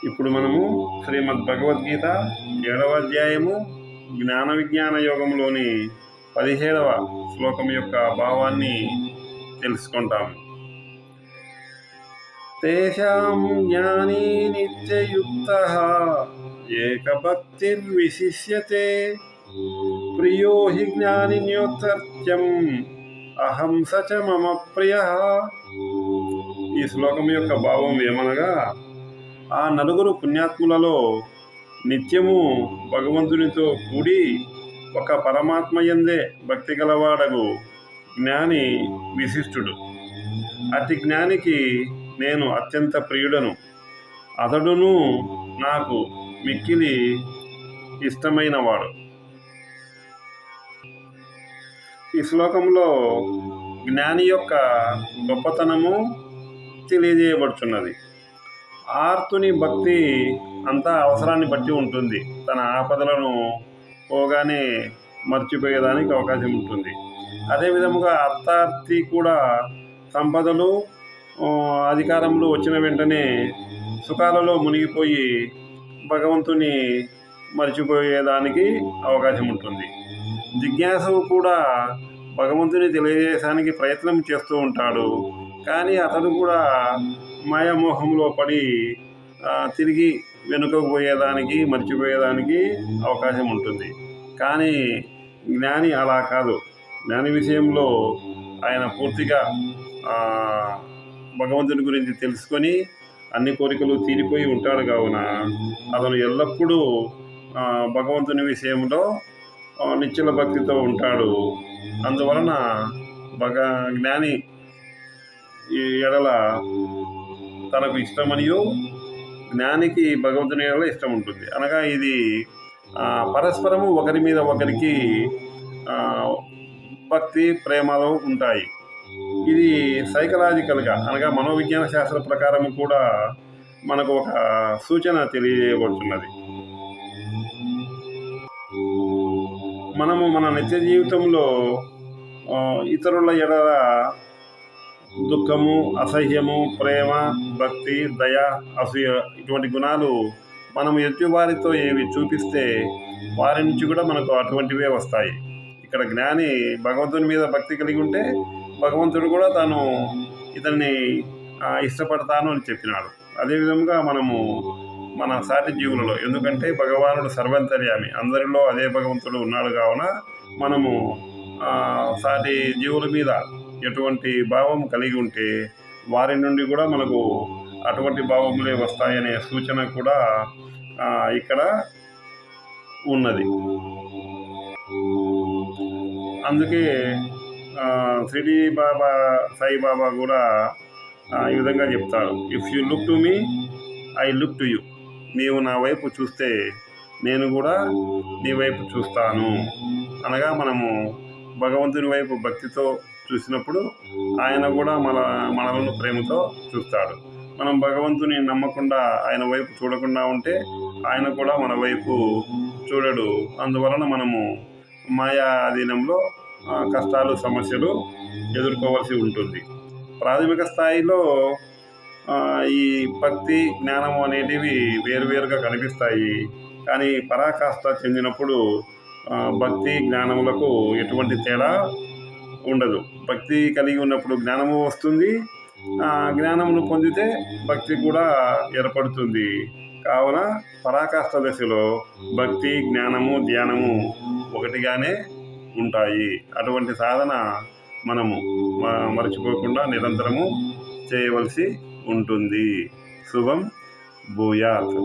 ఇప్పుడు మనము శ్రీమద్ భగవద్గీత 7వ అధ్యాయము జ్ఞాన విజ్ఞాన యోగంలోని 17వ శ్లోకం యొక్క భావాన్ని తెలుసుకుంటాము. తేషాం జ్ఞానీ నిత్యయుక్తః ఏకభక్తిర్విశిష్యతే ప్రియో హి జ్ఞానిన్యోత్తర్త్యం అహం సచ మమ ప్రియః. ఈ శ్లోకం యొక్క భావం ఏమనగా, ఆ నలుగురు పుణ్యాత్ములలో నిత్యము భగవంతునితో కూడి ఒక పరమాత్మయందే భక్తి గలవాడగు జ్ఞాని విశిష్టుడు. అతి జ్ఞానికి నేను అత్యంత ప్రియుడను, అతడును నాకు మిక్కిలి ఇష్టమైనవాడు. ఈ శ్లోకంలో జ్ఞాని యొక్క గొప్పతనము తెలియజేయబడుచున్నది. ఆర్తుని భక్తి అంతా అవసరాన్ని బట్టి ఉంటుంది. తన ఆపదలను పోగానే మర్చిపోయేదానికి అవకాశం ఉంటుంది. అదేవిధముగా అర్థార్థి కూడా సంపదలు అధికారములు వచ్చిన వెంటనే సుఖాలలో మునిగిపోయి భగవంతుని మర్చిపోయేదానికి అవకాశం ఉంటుంది. జిజ్ఞాసువు కూడా భగవంతుని తెలియజేయడానికి ప్రయత్నం చేస్తూ ఉంటాడు. కానీ అతడు కూడా మాయామోహంలో పడి తిరిగి వెనుకకు పోయేదానికి మర్చిపోయేదానికి అవకాశం ఉంటుంది. కానీ జ్ఞాని అలా కాదు. జ్ఞాని విషయంలో ఆయన పూర్తిగా భగవంతుని గురించి తెలుసుకొని అన్ని కోరికలు తీరిపోయి ఉంటాడు. కావున అతను ఎల్లప్పుడూ భగవంతుని విషయంలో నిశ్చల భక్తితో ఉంటాడు. అందువలన జ్ఞాని ఈ ఎడల తనకు ఇష్టమనియో జ్ఞానికి భగవంతుని ఎడల ఇష్టం ఉంటుంది. అనగా ఇది పరస్పరము ఒకరి మీద ఒకరికి భక్తి ప్రేమలు ఉంటాయి. ఇది సైకలాజికల్గా అనగా మనోవిజ్ఞాన శాస్త్ర ప్రకారం కూడా మనకు ఒక సూచన తెలియజేయబడుతున్నది. మనము మన నిత్య జీవితంలో ఇతరుల ఎడల దుఃఖము, అసహ్యము, ప్రేమ, భక్తి, దయ, అసూయ ఇటువంటి గుణాలు మనం ఎదుటి వారితో ఏవి చూపిస్తే వారి నుంచి కూడా మనకు అటువంటివే వస్తాయి. ఇక్కడ జ్ఞాని భగవంతుని మీద భక్తి కలిగి ఉంటే భగవంతుడు కూడా తాను ఇతన్ని ఇష్టపడతాను అని చెప్పినాడు. అదేవిధంగా మనము మన సాటి జీవులలో, ఎందుకంటే భగవానుడు సర్వంతర్యామి, అందరిలో అదే భగవంతుడు ఉన్నాడు. కావున మనము సాటి జీవుల మీద ఎటువంటి భావం కలిగి ఉంటే వారి నుండి కూడా మనకు అటువంటి భావములే వస్తాయనే సూచన కూడా ఇక్కడ ఉన్నది. అందుకే షిరిడి బాబా, సాయిబాబా కూడా ఈ విధంగా చెప్తారు, if you look to me I look to you. నీవు నా వైపు చూస్తే నేను కూడా నీ వైపు చూస్తాను. అనగా మనము భగవంతుని వైపు భక్తితో చూసినప్పుడు ఆయన కూడా మనలను ప్రేమతో చూస్తాడు. మనం భగవంతుని నమ్మకుండా ఆయన వైపు చూడకుండా ఉంటే ఆయన కూడా మన వైపు చూడడు. అందువలన మనము మాయా అధీనంలో కష్టాలు, సమస్యలు ఎదుర్కోవాల్సి ఉంటుంది. ప్రాథమిక స్థాయిలో ఈ భక్తి, జ్ఞానము అనేటివి వేరువేరుగా కనిపిస్తాయి. కానీ పరాకాష్ఠ చెందినప్పుడు భక్తి, జ్ఞానములకు ఎటువంటి తేడా ఉండదు. భక్తి కలిగి ఉన్నప్పుడు జ్ఞానము వస్తుంది, జ్ఞానమును పొందితే భక్తి కూడా ఏర్పడుతుంది. కావున పరాకాష్ఠ దశలో భక్తి, జ్ఞానము, ధ్యానము ఒకటిగానే ఉంటాయి. అటువంటి సాధన మనము మర్చిపోకుండా నిరంతరము చేయవలసి ఉంటుంది. శుభం భూయాత్.